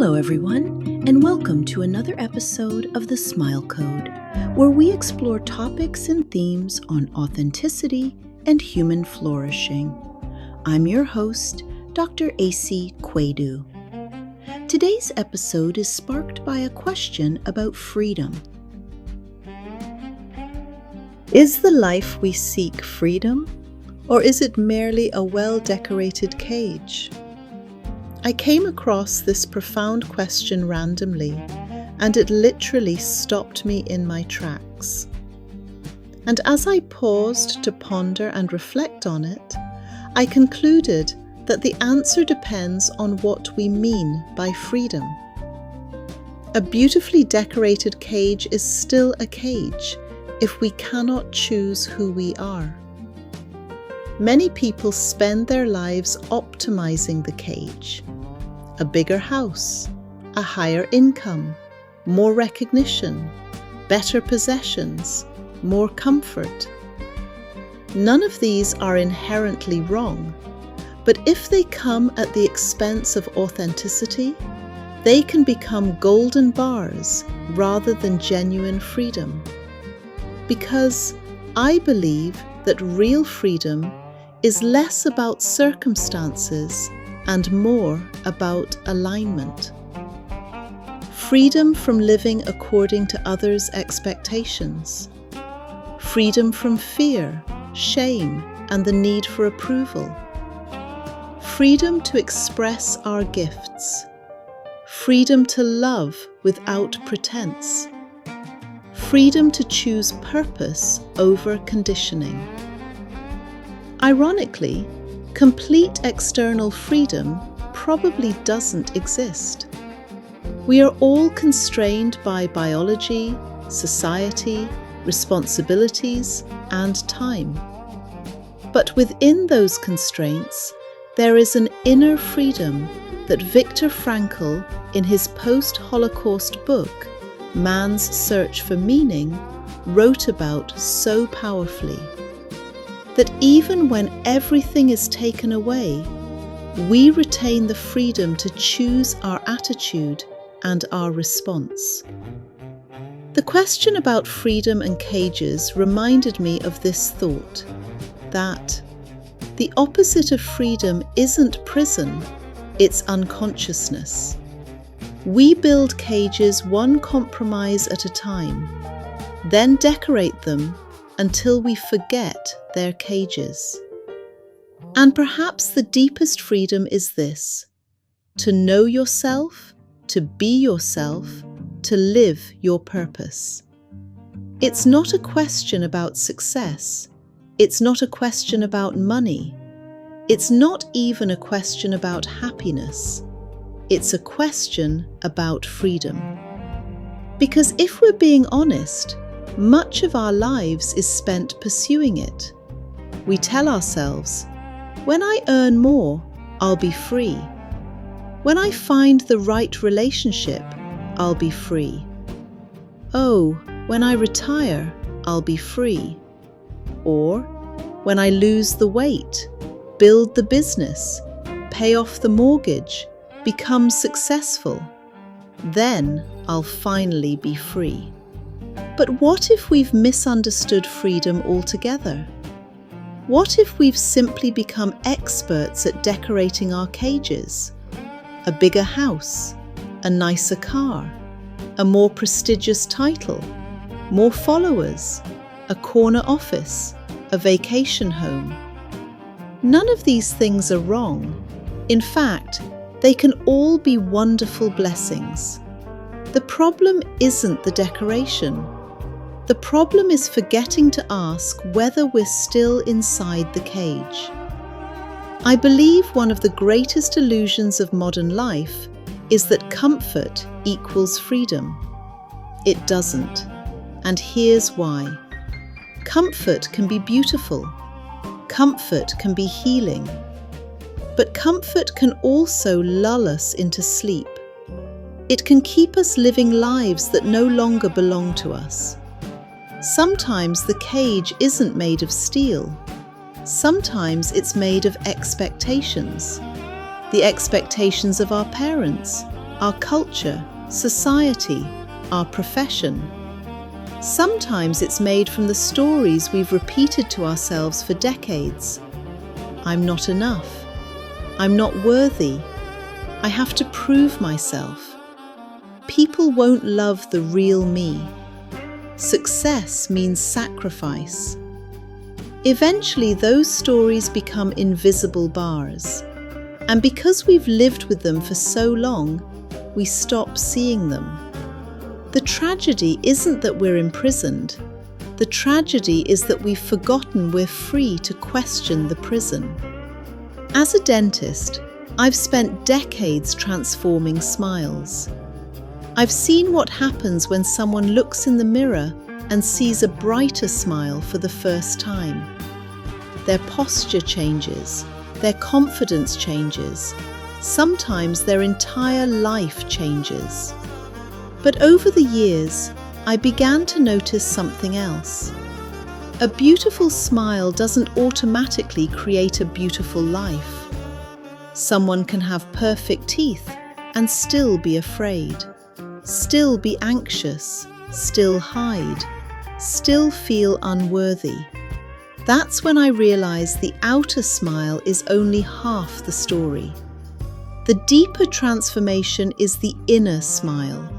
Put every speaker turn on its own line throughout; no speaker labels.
Hello everyone, and welcome to another episode of The Smile Code, where we explore topics and themes on authenticity and human flourishing. I'm your host, Dr. Esi Quaidoo. Today's episode is sparked by a question about freedom. Is the life we seek freedom, or is it merely a well-decorated cage? I came across this profound question randomly, and it literally stopped me in my tracks. And as I paused to ponder and reflect on it, I concluded that the answer depends on what we mean by freedom. A beautifully decorated cage is still a cage if we cannot choose who we are. Many people spend their lives optimizing the cage. A bigger house, a higher income, more recognition, better possessions, more comfort. None of these are inherently wrong, but if they come at the expense of authenticity, they can become golden bars rather than genuine freedom. Because I believe that real freedom is less about circumstances and more about alignment. Freedom from living according to others' expectations. Freedom from fear, shame, and the need for approval. Freedom to express our gifts. Freedom to love without pretense. Freedom to choose purpose over conditioning. Ironically, complete external freedom probably doesn't exist. We are all constrained by biology, society, responsibilities, and time. But within those constraints, there is an inner freedom that Viktor Frankl, in his post-Holocaust book, Man's Search for Meaning, wrote about so powerfully. That even when everything is taken away, we retain the freedom to choose our attitude and our response. The question about freedom and cages reminded me of this thought, that the opposite of freedom isn't prison, it's unconsciousness. We build cages one compromise at a time, then decorate them until we forget their cages. And perhaps the deepest freedom is this: to know yourself, to be yourself, to live your purpose. It's not a question about success. It's not a question about money. It's not even a question about happiness. It's a question about freedom. Because if we're being honest, much of our lives is spent pursuing it. We tell ourselves, when I earn more, I'll be free. When I find the right relationship, I'll be free. Oh, when I retire, I'll be free. Or, when I lose the weight, build the business, pay off the mortgage, become successful, then I'll finally be free. But what if we've misunderstood freedom altogether? What if we've simply become experts at decorating our cages? A bigger house, a nicer car, a more prestigious title, more followers, a corner office, a vacation home. None of these things are wrong. In fact, they can all be wonderful blessings. The problem isn't the decoration. The problem is forgetting to ask whether we're still inside the cage. I believe one of the greatest illusions of modern life is that comfort equals freedom. It doesn't, and here's why. Comfort can be beautiful. Comfort can be healing. But comfort can also lull us into sleep. It can keep us living lives that no longer belong to us. Sometimes the cage isn't made of steel. Sometimes it's made of expectations. The expectations of our parents, our culture, society, our profession. Sometimes it's made from the stories we've repeated to ourselves for decades. I'm not enough. I'm not worthy. I have to prove myself. People won't love the real me. Success means sacrifice. Eventually, those stories become invisible bars. And because we've lived with them for so long, we stop seeing them. The tragedy isn't that we're imprisoned. The tragedy is that we've forgotten we're free to question the prison. As a dentist, I've spent decades transforming smiles. I've seen what happens when someone looks in the mirror and sees a brighter smile for the first time. Their posture changes, their confidence changes, sometimes their entire life changes. But over the years, I began to notice something else. A beautiful smile doesn't automatically create a beautiful life. Someone can have perfect teeth and still be afraid, still be anxious, still hide, still feel unworthy. That's when I realized the outer smile is only half the story. The deeper transformation is the inner smile.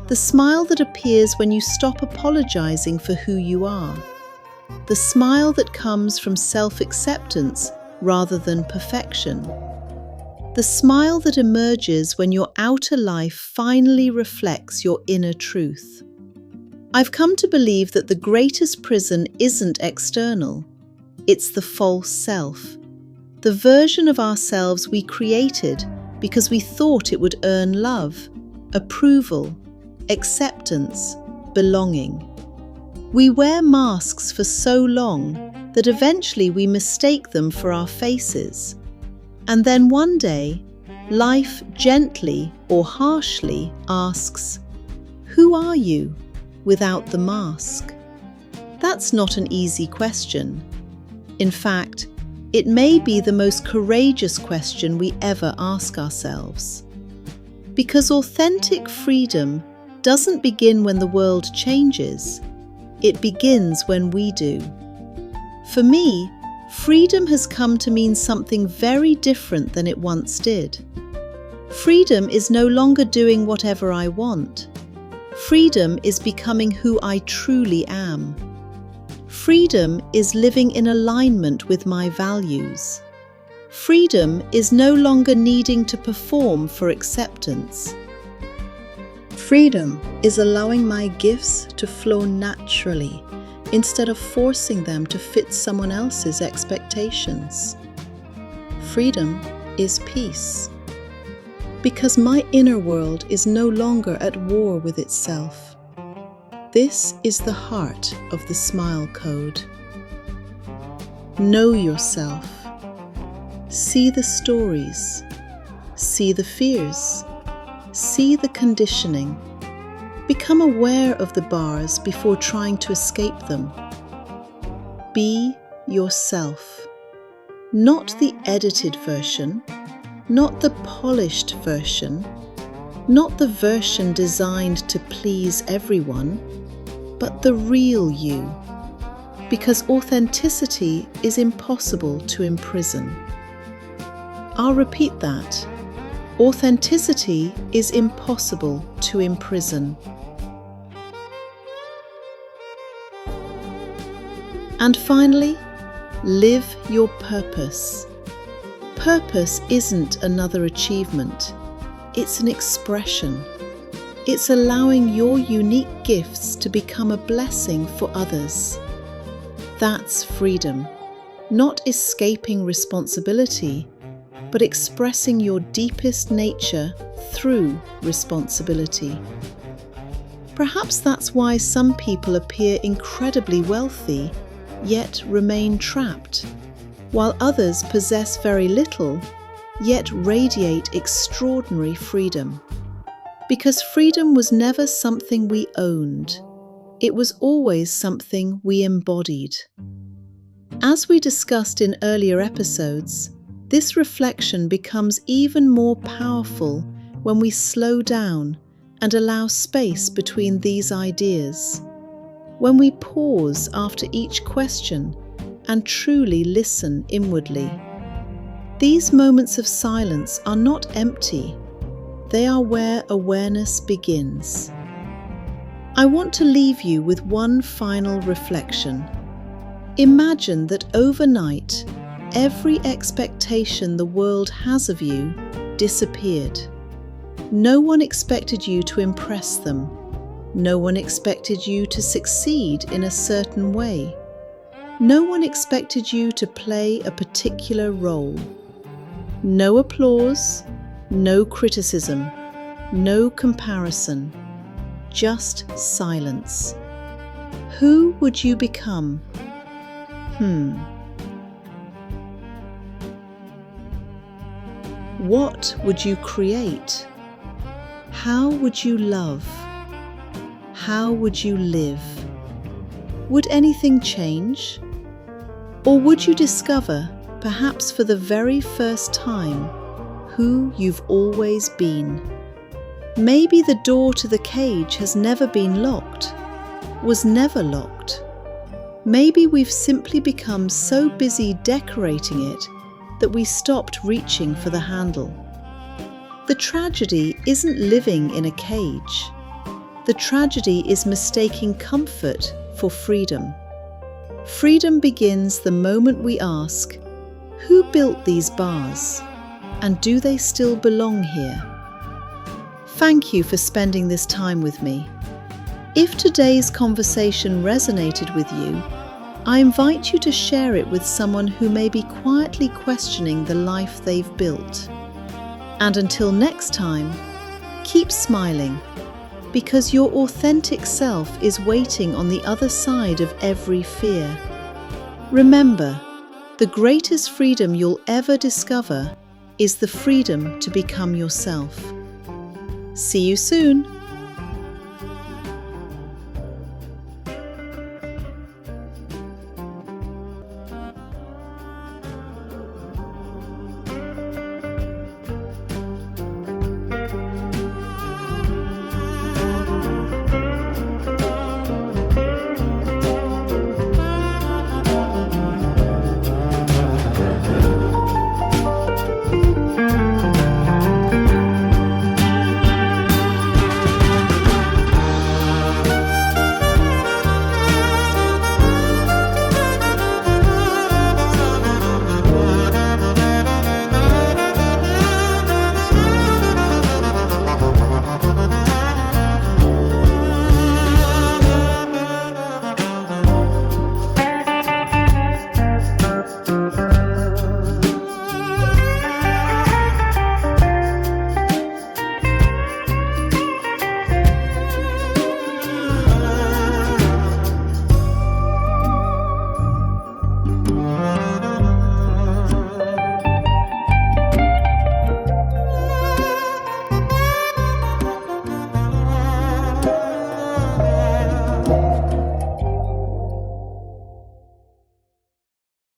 The smile that appears when you stop apologizing for who you are. The smile that comes from self-acceptance rather than perfection. The smile that emerges when your outer life finally reflects your inner truth. I've come to believe that the greatest prison isn't external. It's the false self. The version of ourselves we created because we thought it would earn love, approval, acceptance, belonging. We wear masks for so long that eventually we mistake them for our faces. And then one day, life gently or harshly asks, "Who are you without the mask?" That's not an easy question. In fact, it may be the most courageous question we ever ask ourselves. Because authentic freedom doesn't begin when the world changes, it begins when we do. For me, freedom has come to mean something very different than it once did. Freedom is no longer doing whatever I want. Freedom is becoming who I truly am. Freedom is living in alignment with my values. Freedom is no longer needing to perform for acceptance. Freedom is allowing my gifts to flow naturally instead of forcing them to fit someone else's expectations. Freedom is peace. Because my inner world is no longer at war with itself. This is the heart of the Smile Code. Know yourself. See the stories. See the fears. See the conditioning. Become aware of the bars before trying to escape them. Be yourself. Not the edited version, not the polished version, not the version designed to please everyone, but the real you. Because authenticity is impossible to imprison. I'll repeat that. Authenticity is impossible to imprison. And finally, live your purpose. Purpose isn't another achievement. It's an expression. It's allowing your unique gifts to become a blessing for others. That's freedom. Not escaping responsibility, but expressing your deepest nature through responsibility. Perhaps that's why some people appear incredibly wealthy, yet remain trapped, while others possess very little, yet radiate extraordinary freedom. Because freedom was never something we owned. It was always something we embodied. As we discussed in earlier episodes, this reflection becomes even more powerful when we slow down and allow space between these ideas, when we pause after each question and truly listen inwardly. These moments of silence are not empty. They are where awareness begins. I want to leave you with one final reflection. Imagine that overnight, every expectation the world has of you disappeared. No one expected you to impress them. No one expected you to succeed in a certain way. No one expected you to play a particular role. No applause, no criticism, no comparison, just silence. Who would you become? What would you create? How would you love? How would you live? Would anything change? Or would you discover, perhaps for the very first time, who you've always been? Maybe the door to the cage has never been locked, was never locked. Maybe we've simply become so busy decorating it that we stopped reaching for the handle. The tragedy isn't living in a cage. The tragedy is mistaking comfort for freedom. Freedom begins the moment we ask, who built these bars? And do they still belong here? Thank you for spending this time with me. If today's conversation resonated with you, I invite you to share it with someone who may be quietly questioning the life they've built. And until next time, keep smiling, because your authentic self is waiting on the other side of every fear. Remember, the greatest freedom you'll ever discover is the freedom to become yourself. See you soon!